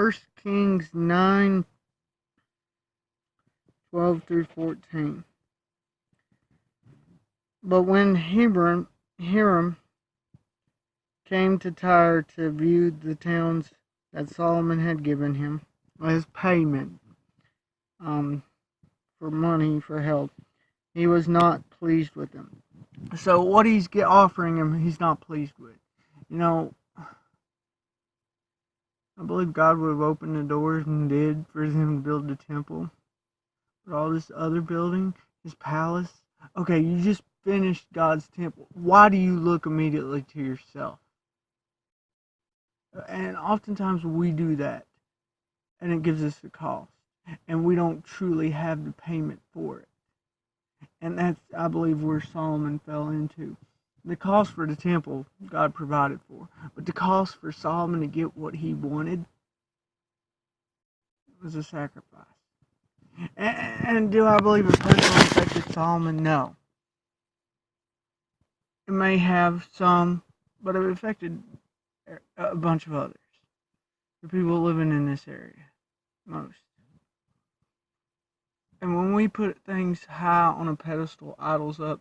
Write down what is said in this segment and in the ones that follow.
1 Kings 9:12-14. But when Hiram came to Tyre to view the towns that Solomon had given him as payment for money for help, he was not pleased with them. So what he's offering him, he's not pleased with. You know, I believe God would have opened the doors and did for him to build the temple. But all this other building, his palace, okay, you just finished God's temple. Why do you look immediately to yourself? And oftentimes we do that, and it gives us a cost, and we don't truly have the payment for it. And that's, I believe, where Solomon fell into. The cost for the temple, God provided for, but the cost for Solomon to get what he wanted was a sacrifice. And do I believe it personally affected Solomon? No. It may have some, but it affected a bunch of others. The people living in this area, most. And when we put things high on a pedestal, idols up,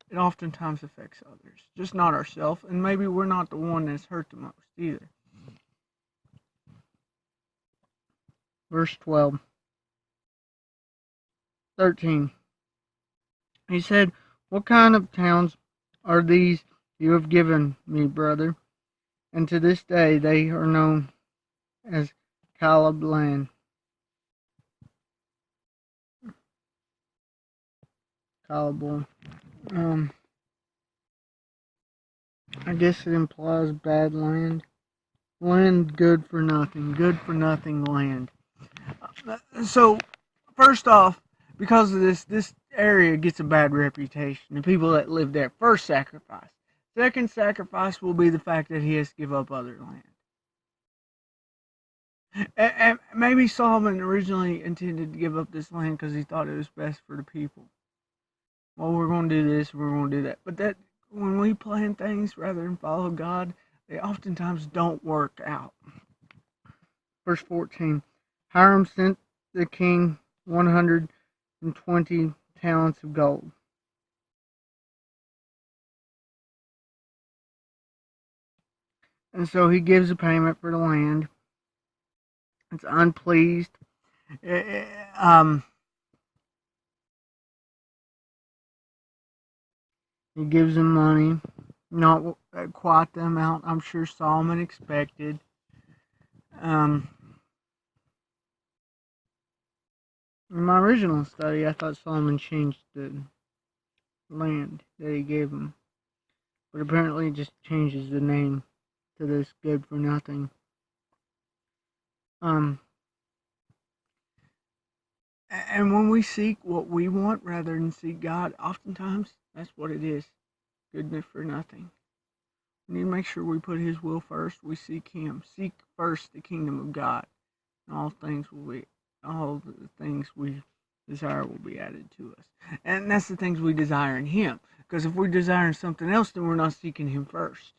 it oftentimes affects others, just not ourselves. And maybe we're not the one that's hurt the most either. Verse 13. He said, "What kind of towns are these you have given me, brother?" And to this day they are known as Caleb land. Caleb. I guess it implies bad land. Land good for nothing land. So, first off, because of this area gets a bad reputation. The people that live there, first sacrifice. Second sacrifice will be the fact that he has to give up other land. And maybe Solomon originally intended to give up this land because he thought it was best for the people. Well, we're going to do this, we're going to do that. But that when we plan things rather than follow God, they oftentimes don't work out. Verse 14. Hiram sent the king 120 talents of gold. And so he gives a payment for the land. It's unpleased. He gives them money. Not quite the amount I'm sure Solomon expected. In my original study, I thought Solomon changed the land that he gave him. But apparently it just changes the name to this good for nothing. And when we seek what we want rather than seek God, oftentimes that's what it is. Goodness for nothing. We need to make sure we put His will first. We seek Him. Seek first the kingdom of God, and all the things we desire will be added to us. And that's the things we desire in Him. Because if we're desiring something else, then we're not seeking Him first.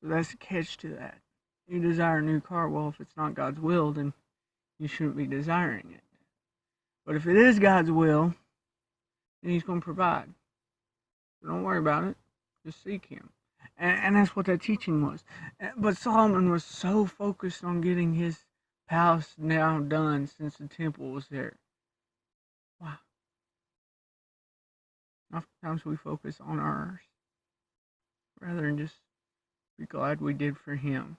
So that's the catch to that. You desire a new car. Well, if it's not God's will, then you shouldn't be desiring it. But if it is God's will, then He's going to provide. So don't worry about it. Just seek Him. And that's what that teaching was. But Solomon was so focused on getting his palace now done since the temple was there. Wow. Oftentimes we focus on ours rather than just be glad we did for Him.